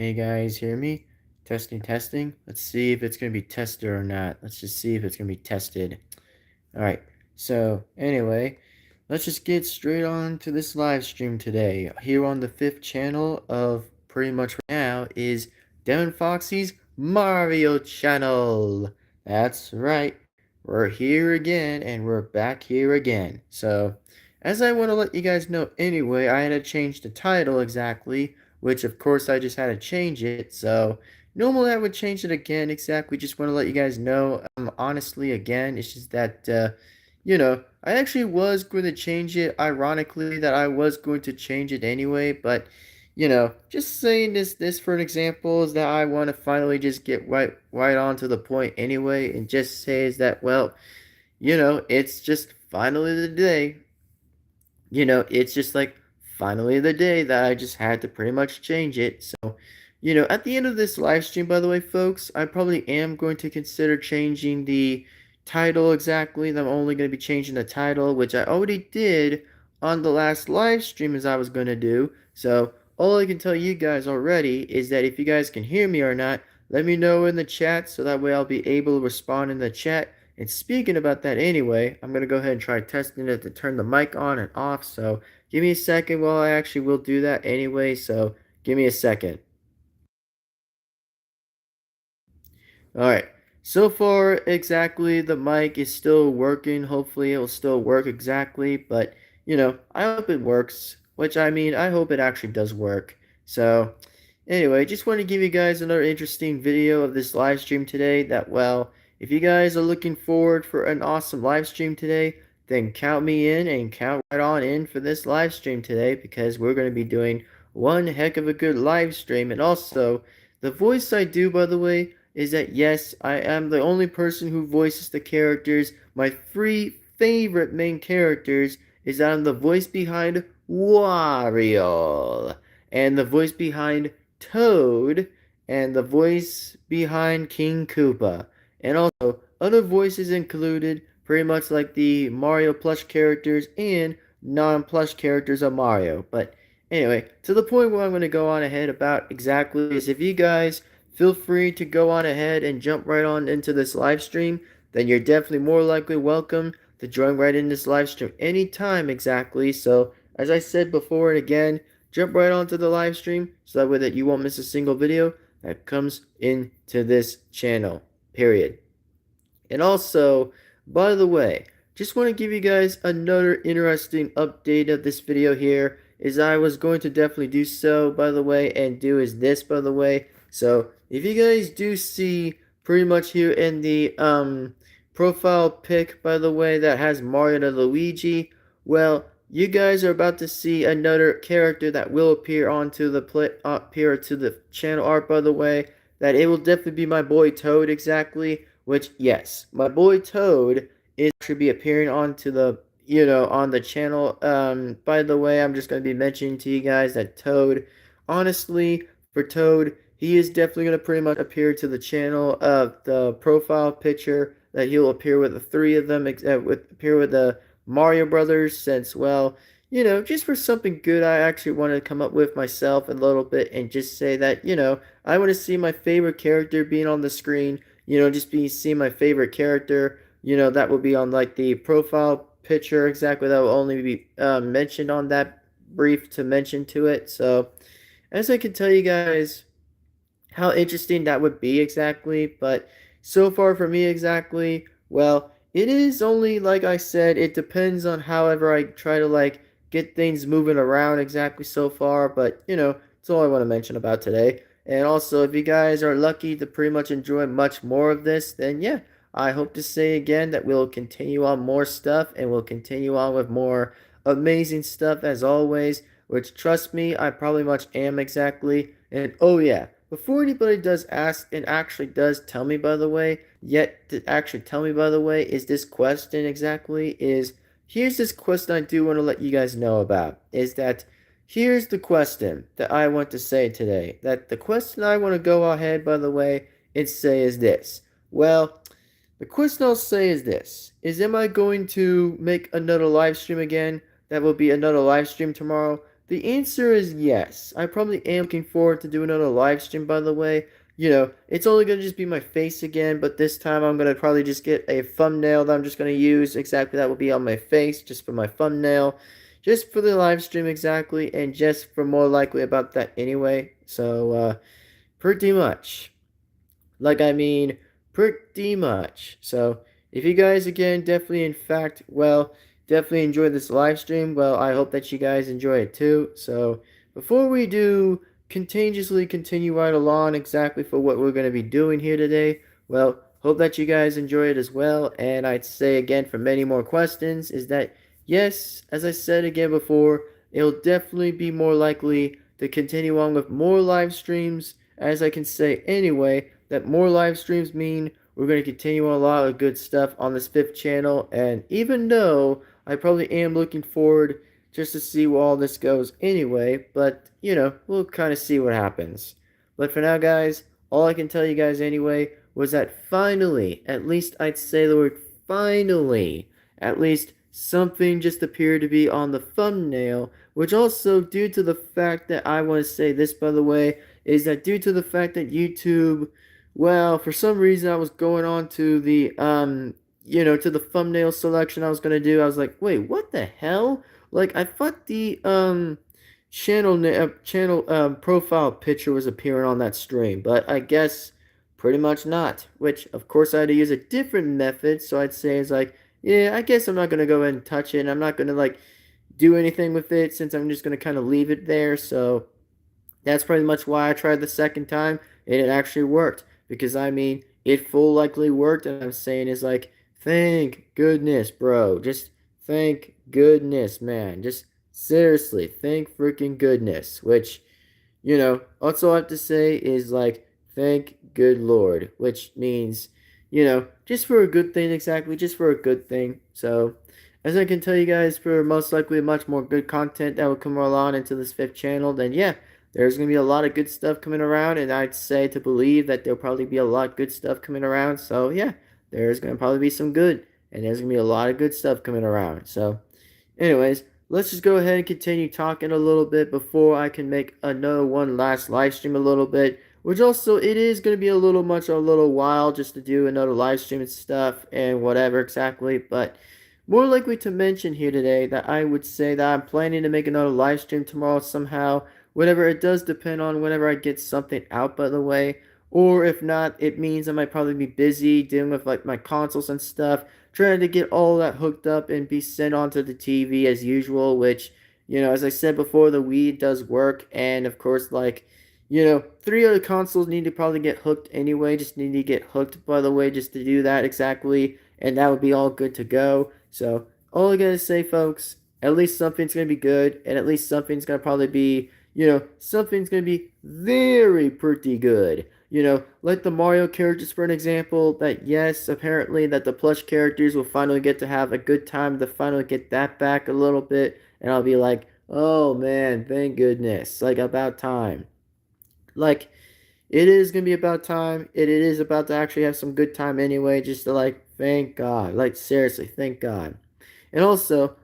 Hey guys, hear me? Testing, testing. Let's see if it's gonna be tested or not. Let's just see if it's gonna be tested. Alright, so anyway, let's just get straight on to this live stream today. Here on the 5th channel of pretty much right now is Devin-Foxy's Mario channel. That's right. We're here again and we're back here again. So, as I want to let you guys know anyway, I had to change the title exactly, which of course I just had to change it. So, normally I would change it again exactly. Just want to let you guys know, honestly, again, it's just that, I actually was going to change it. Ironically, that I was going to change it anyway, but, just saying this for an example is that I want to finally just get right on to the point anyway, and just say is that, well, it's just finally the day. It's just like finally the day that I just had to pretty much change it. So, at the end of this live stream, by the way, folks, I probably am going to consider changing the title exactly. I'm only going to be changing the title, which I already did on the last live stream as I was going to do. So, all I can tell you guys already is that if you guys can hear me or not, let me know in the chat so that way I'll be able to respond in the chat. And speaking about that anyway, I'm going to go ahead and try testing it to turn the mic on and off. So give me a second. Well, I actually will do that anyway. So give me a second. Alright, so far exactly the mic is still working. Hopefully it will still work exactly, but I hope it works, which I mean, I hope it actually does work. So anyway, just want to give you guys another interesting video of this live stream today that, well, if you guys are looking forward for an awesome live stream today, then count me in and count right on in for this live stream today because we're going to be doing one heck of a good live stream. And also, the voice I do, by the way, is that yes, I am the only person who voices the characters. My three favorite main characters is that I'm the voice behind Wario, and the voice behind Toad, and the voice behind King Koopa. And also, other voices included pretty much like the Mario plush characters and non-plush characters of Mario. But anyway, to the point where I'm going to go on ahead about exactly is if you guys feel free to go on ahead and jump right on into this live stream, then you're definitely more likely welcome to join right in this live stream anytime exactly. So, as I said before and again, jump right onto the live stream so that way that you won't miss a single video that comes into this channel, period. And also, by the way, just want to give you guys another interesting update of this video here, is I was going to definitely do so, by the way, and do is this, by the way. So, if you guys do see pretty much here in the profile pic, by the way, that has Mario and Luigi, well, you guys are about to see another character that will appear onto the appear to the channel art, by the way, that it will definitely be my boy Toad exactly. Which, yes, my boy Toad is actually be appearing onto the, on the channel. By the way, I'm just going to be mentioning to you guys that Toad, honestly, for Toad, he is definitely going to pretty much appear to the channel of the profile picture that he'll appear with the three of them, appear with the Mario Brothers, since, well, just for something good I actually wanted to come up with myself a little bit and just say that, I want to see my favorite character being on the screen, just be seeing my favorite character, that will be on like the profile picture exactly. That will only be mentioned on that brief to mention to it. So, as I can tell you guys how interesting that would be exactly, but so far for me exactly, well, it is only like I said, it depends on however I try to like get things moving around exactly so far, but that's all I want to mention about today. And also, if you guys are lucky to pretty much enjoy much more of this, then yeah, I hope to say again that we'll continue on more stuff and we'll continue on with more amazing stuff as always, which trust me, I probably much am exactly. And oh yeah, before anybody does ask and actually does tell me, by the way, yet to actually tell me, by the way, is this question exactly is here's this question I do want to let you guys know about is that here's the question that I want to say today. That the question I want to go ahead, by the way, and say is this. Well, the question I'll say is this is am I going to make another live stream again? That will be another live stream tomorrow The answer is yes. I probably am looking forward to doing another live stream, by the way. It's only going to just be my face again, but this time I'm going to probably just get a thumbnail that I'm just going to use. Exactly, that will be on my face, just for my thumbnail. Just for the live stream, exactly, and just for more likely about that anyway. So, pretty much. I mean, pretty much. So, if you guys, again, definitely, in fact, well, definitely enjoyed this live stream, well, I hope that you guys enjoy it too. So, before we do contagiously continue right along exactly for what we're going to be doing here today, well, hope that you guys enjoy it as well. And I'd say again, for many more questions, is that yes, as I said again before, it'll definitely be more likely to continue on with more live streams, as I can say anyway, that more live streams mean we're going to continue a lot of good stuff on this fifth channel. And even though I probably am looking forward just to see where all this goes anyway, but we'll kind of see what happens. But for now, guys, all I can tell you guys anyway was that finally, at least I'd say the word finally, at least something just appeared to be on the thumbnail, which also, due to the fact that I want to say this, by the way, is that due to the fact that YouTube, well, for some reason I was going on to the to the thumbnail selection I was gonna do. I was like, wait, what the hell? Like, I thought the channel profile picture was appearing on that stream, but I guess pretty much not. Which of course I had to use a different method. So I'd say is like, yeah, I guess I'm not gonna go ahead and touch it. And I'm not gonna like do anything with it since I'm just gonna kind of leave it there. So that's pretty much why I tried the second time, and it actually worked. Because I mean, it full likely worked, and I'm saying is like, thank goodness, bro. Just thank goodness, man. Just seriously, thank freaking goodness. Which, also I have to say is like, thank good Lord, which means, just for a good thing, exactly, just for a good thing. So, as I can tell you guys, for most likely much more good content that will come along into this fifth channel, then yeah, there's going to be a lot of good stuff coming around, and I'd say to believe that there'll probably be a lot of good stuff coming around. So yeah, there's going to probably be some good, and there's going to be a lot of good stuff coming around. So anyways, let's just go ahead and continue talking a little bit before I can make another one last live stream a little bit. Which also, it is going to be a little while just to do another live stream and stuff and whatever exactly. But more likely to mention here today that I would say that I'm planning to make another live stream tomorrow somehow. Whatever, it does depend on whenever I get something out, by the way. Or if not, it means I might probably be busy dealing with like my consoles and stuff, trying to get all that hooked up and be sent onto the TV as usual, which, as I said before, the Wii does work, and of course, like, three other consoles need to probably get hooked anyway, just need to get hooked, by the way, just to do that exactly, and that would be all good to go. So, all I gotta say, folks, at least something's gonna be good, and at least something's gonna probably be, something's gonna be very pretty good. Like the Mario characters, for an example, that yes, apparently that the plush characters will finally get to have a good time to finally get that back a little bit, and I'll be like, oh man, thank goodness, like about time. Like, it is gonna be about time. It is about to actually have some good time anyway, just to like, thank God. Like, seriously, thank God. And also,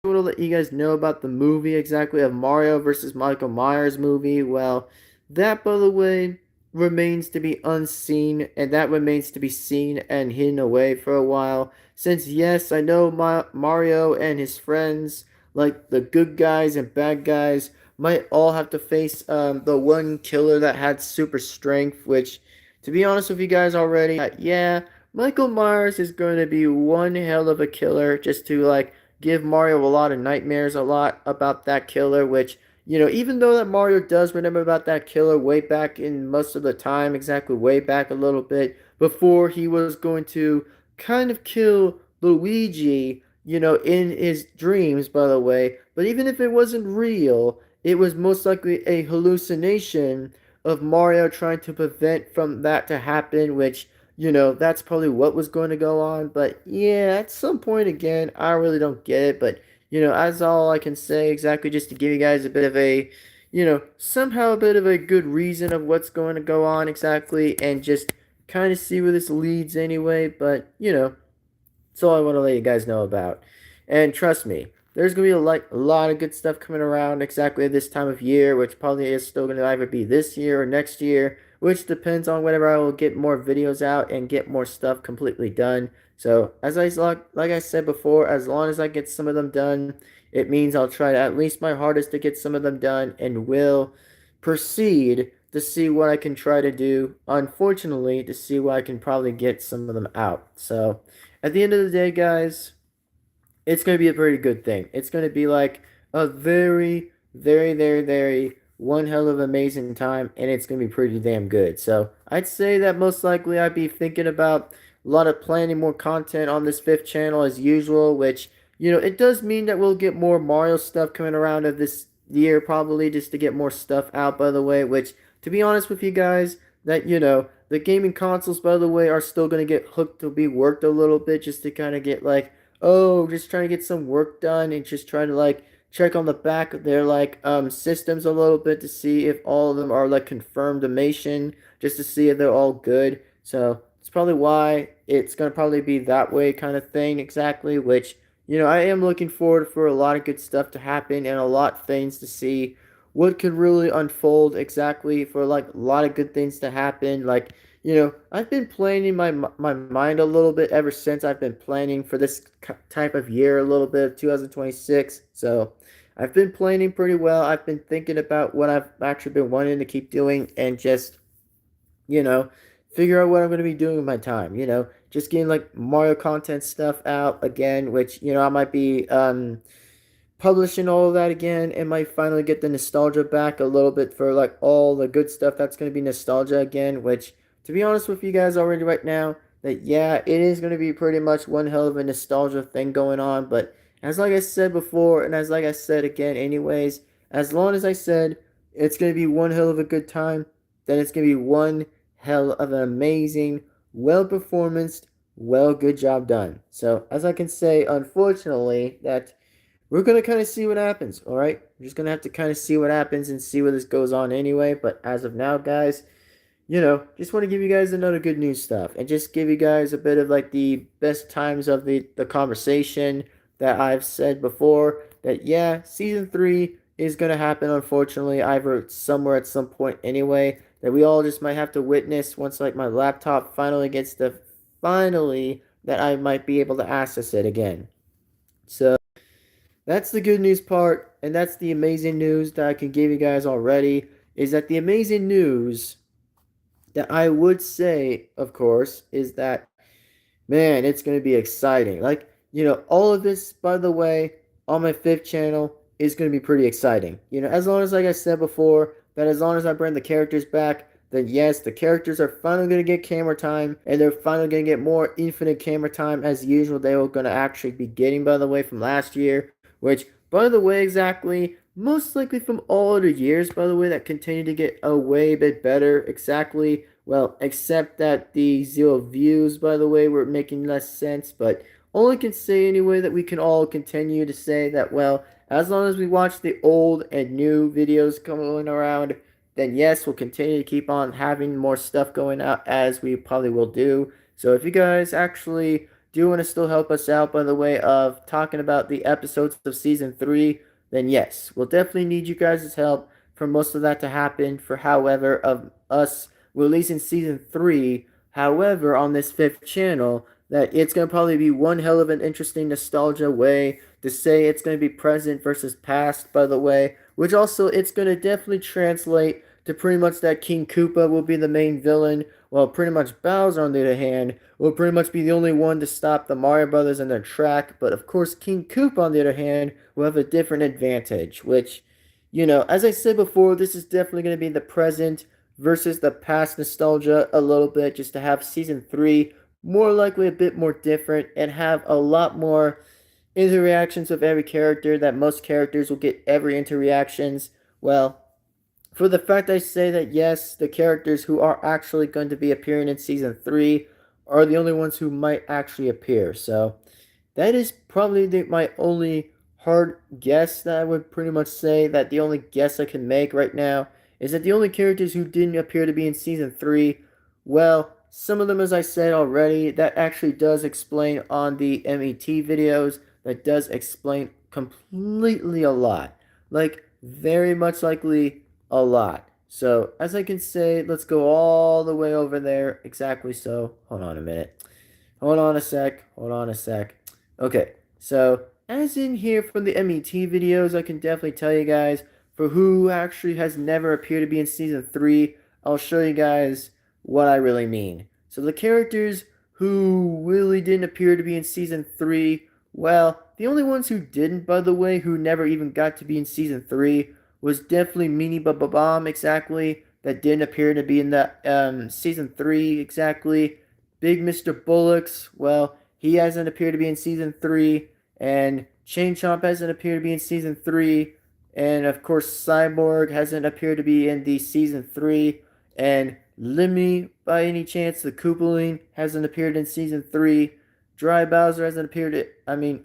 I want to let you guys know about the movie exactly of Mario versus Michael Myers movie. Well, that, by the way, remains to be unseen, and that remains to be seen and hidden away for a while. Since, yes, I know Mario and his friends, like the good guys and bad guys, might all have to face the one killer that had super strength, which, to be honest with you guys already, yeah, Michael Myers is going to be one hell of a killer just to, like, give Mario a lot of nightmares a lot about that killer, which, even though that Mario does remember about that killer way back in most of the time, exactly way back a little bit, before he was going to kind of kill Luigi, in his dreams, by the way. But even if it wasn't real, it was most likely a hallucination of Mario trying to prevent from that to happen, which, that's probably what was going to go on. But yeah, at some point again, I really don't get it. But, as all I can say exactly, just to give you guys a bit of a, somehow a bit of a good reason of what's going to go on exactly, and just kind of see where this leads anyway. But, that's all I want to let you guys know about. And trust me, there's gonna be a lot of good stuff coming around exactly this time of year, which probably is still gonna either be this year or next year, which depends on whenever I will get more videos out and get more stuff completely done. So as like I said before, as long as I get some of them done, it means I'll try at least my hardest to get some of them done and will proceed to see what I can try to do. Unfortunately, to see what I can probably get some of them out. So at the end of the day, guys, it's going to be a pretty good thing. It's going to be like a very, very, very, very one hell of an amazing time, and it's going to be pretty damn good. So I'd say that most likely I'd be thinking about a lot of planning more content on this fifth channel as usual, which, it does mean that we'll get more Mario stuff coming around of this year, probably just to get more stuff out, by the way, which, to be honest with you guys, that, the gaming consoles, by the way, are still going to get hooked to be worked a little bit just to kind of get like, oh, just trying to get some work done and just trying to like check on the back of their like systems a little bit to see if all of them are like confirmed automation, just to see if they're all good. So it's probably why it's gonna probably be that way kind of thing exactly, which I am looking forward for a lot of good stuff to happen and a lot of things to see what could really unfold exactly for like a lot of good things to happen. Like, I've been planning my mind a little bit ever since I've been planning for this type of year a little bit of 2026. So I've been planning pretty well. I've been thinking about what I've actually been wanting to keep doing and just, you know, figure out what I'm going to be doing with my time. Just getting like Mario content stuff out again, which, I might be publishing all of that again and might finally get the nostalgia back a little bit for like all the good stuff that's going to be nostalgia again, which to be honest with you guys already right now, that yeah, it is going to be pretty much one hell of a nostalgia thing going on. But as like I said before, and as like I said again anyways, as long as I said it's going to be one hell of a good time, then it's going to be one hell of an amazing, well performanced, well good job done. So as I can say, unfortunately, that we're going to kind of see what happens, all right? We're just going to have to kind of see what happens and see where this goes on anyway. But as of now, guys, just want to give you guys another good news stuff and just give you guys a bit of like the best times of the conversation that I've said before that, yeah, season 3 is going to happen, unfortunately, either somewhere at some point anyway, that we all just might have to witness once like my laptop finally gets the finally that I might be able to access it again. So that's the good news part, and that's the amazing news that I can give you guys already, is that the amazing news that I would say, of course, is that, man, it's going to be exciting. Like, all of this, by the way, on my fifth channel is going to be pretty exciting. As long as, like I said before, that as long as I bring the characters back, then yes, the characters are finally going to get camera time, and they're finally going to get more infinite camera time as usual. They were going to actually be getting, by the way, from last year, which, by the way, exactly, most likely from all other years, by the way, that continue to get a way bit better, exactly. Well, except that the 0 views, by the way, were making less sense, but all I can say anyway that we can all continue to say that, well, as long as we watch the old and new videos coming around, then yes, we'll continue to keep on having more stuff going out as we probably will do. So if you guys actually do want to still help us out by the way of talking about the episodes of season 3, then yes, we'll definitely need you guys' help for most of that to happen, for however of us releasing season 3, however, on this fifth channel, that it's going to probably be one hell of an interesting nostalgia way to say it's going to be present versus past, by the way, which also it's going to definitely translate to pretty much that King Koopa will be the main villain, while pretty much Bowser, on the other hand, will pretty much be the only one to stop the Mario Brothers in their track. But of course, King Koopa, on the other hand, will have a different advantage, which, as I said before, this is definitely going to be the present versus the past nostalgia a little bit, just to have season 3 more likely a bit more different and have a lot more interactions with every character, that most characters will get every interactions. Well, for the fact I say that yes, the characters who are actually going to be appearing in season 3 are the only ones who might actually appear. So that is probably my only hard guess that I would pretty much say, that the only guess I can make right now is that the only characters who didn't appear to be in season 3, well, some of them, as I said already, that actually does explain on the MET videos, that does explain completely a lot. Like, very much likely a lot. So, as I can say, let's go all the way over there. Exactly so. Hold on a minute. Hold on a sec. Hold on a sec. Okay, so as in here from the MET videos, I can definitely tell you guys for who actually has never appeared to be in season 3, I'll show you guys what I really mean. So the characters who really didn't appear to be in season 3, well, the only ones who didn't, by the way, who never even got to be in season 3 was definitely Meanie Bomb exactly, that didn't appear to be in the season 3 exactly. Big Mr. Bullocks, well, he hasn't appeared to be in season 3, and Chain Chomp hasn't appeared to be in season 3, and of course Cyborg hasn't appeared to be in the season 3, and Lemmy, by any chance, the Koopaling hasn't appeared in season 3. Dry Bowser hasn't appeared.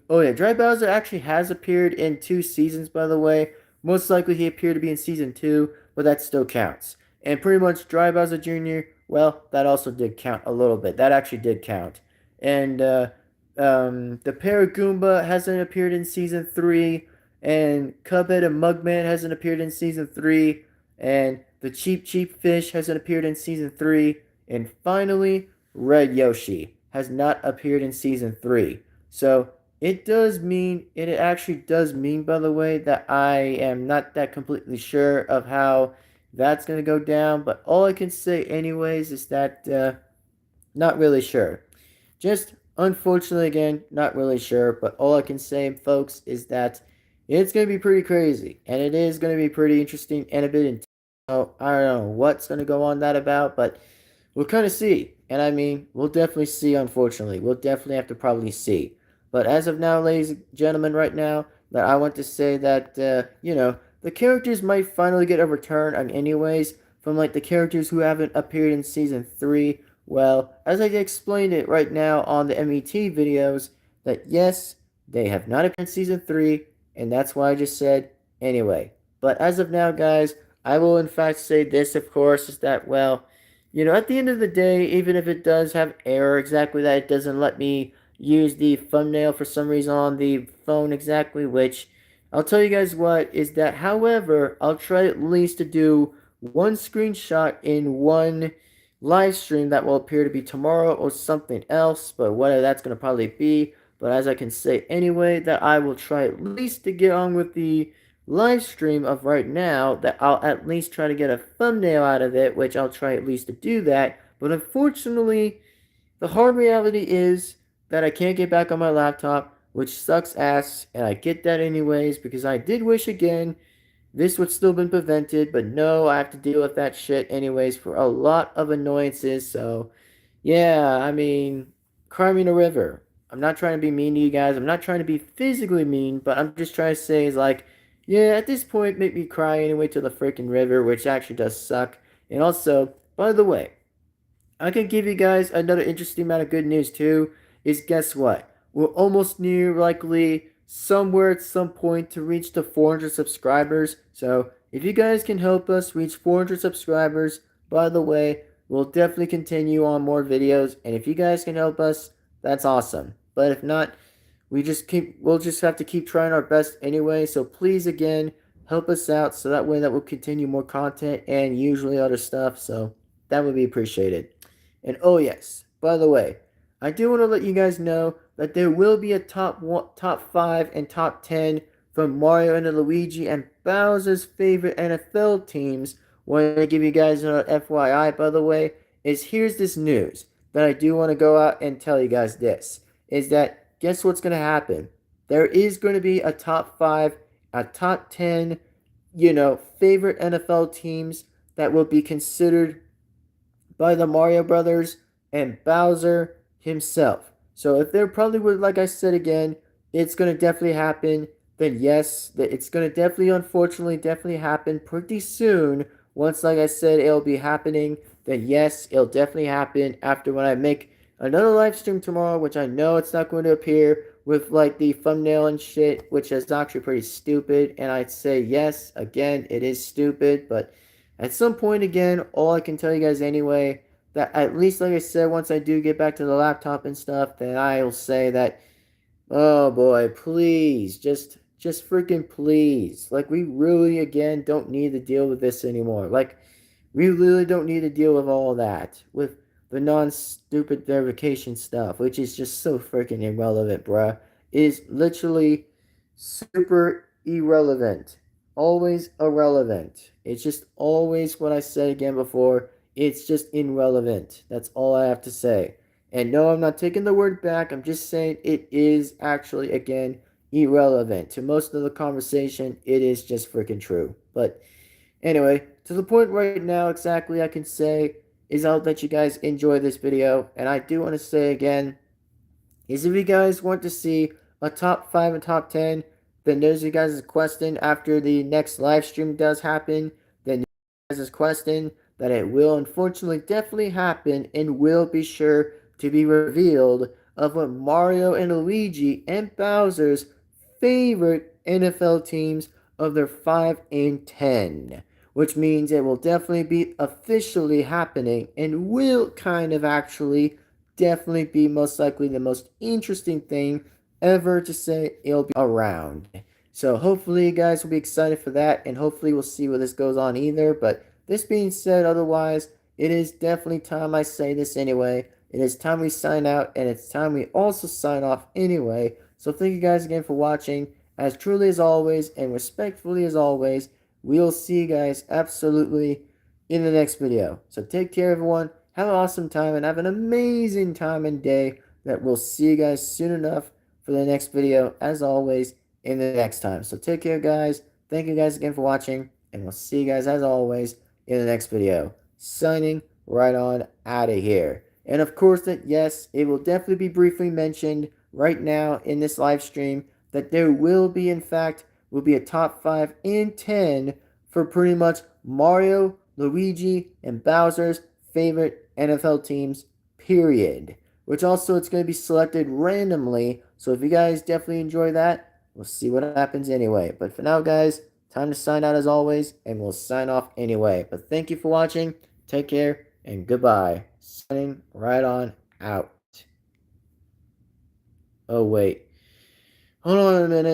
Oh yeah, Dry Bowser actually has appeared in 2 seasons, by the way. Most likely he appeared to be in season 2, but that still counts. And pretty much Dry Bowser Jr., well, that also did count a little bit. That actually did count. And the Paragoomba hasn't appeared in season 3, and Cuphead and Mugman hasn't appeared in season 3, and the Cheap Fish hasn't appeared in season 3, and finally, Red Yoshi has not appeared in season 3. So it actually does mean, by the way, that I am not that completely sure of how that's going to go down, but all I can say, anyways, is that not really sure. Just unfortunately, again, not really sure, but all I can say, folks, is that it's going to be pretty crazy, and it is going to be pretty interesting and a bit intense. So I don't know what's going to go on that about, but we'll kind of see. And I mean, we'll definitely see, unfortunately. We'll definitely have to probably see. But as of now, ladies and gentlemen, right now, that I want to say that, the characters might finally get a return on anyways, from like the characters who haven't appeared in season 3. Well, as I explained it right now on the MET videos, that yes, they have not appeared in season 3, and that's why I just said anyway. But as of now, guys, I will in fact say this, of course, is that, well, at the end of the day, even if it does have error exactly that it doesn't let me use the thumbnail for some reason on the phone exactly, which I'll tell you guys what is that, however, I'll try at least to do one screenshot in one live stream that will appear to be tomorrow or something else, but whether that's going to probably be. But as I can say anyway, that I will try at least to get on with the live stream of right now, that I'll at least try to get a thumbnail out of it, which I'll try at least to do that. But unfortunately, the hard reality is that I can't get back on my laptop, which sucks ass, and I get that anyways, because I did wish again this would still been prevented, but no, I have to deal with that shit anyways for a lot of annoyances. So yeah, I mean, cry me in a river. I'm not trying to be mean to you guys. I'm not trying to be physically mean, but I'm just trying to say is like, yeah, at this point, make me cry anyway to the freaking river, which actually does suck. And also, by the way, I can give you guys another interesting amount of good news too. Is guess what? We're almost near likely somewhere at some point to reach the 400 subscribers. So if you guys can help us reach 400 subscribers, by the way, we'll definitely continue on more videos. And if you guys can help us, that's awesome. But if not, we'll just have to keep trying our best anyway. So please again, help us out so that way that we'll continue more content and usually other stuff. So that would be appreciated. And oh yes, by the way, I do want to let you guys know that there will be a top 5 and top 10 from Mario and Luigi and Bowser's favorite NFL teams. Want to give you guys an FYI, by the way, is here's this news that I do want to go out and tell you guys this, is that guess what's going to happen? There is going to be a top 5, a top 10, favorite NFL teams that will be considered by the Mario Brothers and Bowser himself. So if there probably would, like I said again, it's going to definitely happen, then yes, it's going to definitely, unfortunately, definitely happen pretty soon. Once, like I said, it'll be happening, then yes, it'll definitely happen after when I make another live stream tomorrow, which I know it's not going to appear with like the thumbnail and shit, which is actually pretty stupid. And I'd say yes, again, it is stupid, but at some point, again, all I can tell you guys anyway, that at least, like I said, once I do get back to the laptop and stuff, then I'll say that, oh boy, please, just freaking please. Like, we really, again, don't need to deal with this anymore. Like, we really don't need to deal with all that. With the non-stupid verification stuff, which is just so freaking irrelevant, bruh. It is literally super irrelevant. Always irrelevant. It's just always what I said again before. It's just irrelevant. That's all I have to say. And no, I'm not taking the word back. I'm just saying it is actually, again, irrelevant. To most of the conversation, it is just freaking true. But anyway, to the point right now, exactly I can say is I hope that you guys enjoy this video. And I do want to say again, is if you guys want to see a top 5 and top 10, then there's you guys' question after the next live stream does happen. Then you guys' question that it will unfortunately definitely happen and will be sure to be revealed of what Mario and Luigi and Bowser's favorite NFL teams of their 5 and 10. Which means it will definitely be officially happening and will kind of actually definitely be most likely the most interesting thing ever to say it'll be around. So hopefully you guys will be excited for that, and hopefully we'll see where this goes on either. But this being said, otherwise, it is definitely time I say this anyway. It is time we sign out, and it's time we also sign off anyway. So thank you guys again for watching. As truly as always, and respectfully as always, we'll see you guys absolutely in the next video. So take care, everyone. Have an awesome time and have an amazing time and day that we'll see you guys soon enough for the next video, as always, in the next time. So take care, guys. Thank you guys again for watching, and we'll see you guys, as always, in the next video. Signing right on out of here. And of course that, yes, it will definitely be briefly mentioned right now in this live stream that there will be, in fact, will be a top 5 and 10 for pretty much Mario, Luigi, and Bowser's favorite NFL teams, period. Which also it's going to be selected randomly. So if you guys definitely enjoy that, we'll see what happens anyway. But for now, guys, time to sign out as always, and we'll sign off anyway. But thank you for watching. Take care, and goodbye. Signing right on out. Oh, wait. Hold on a minute.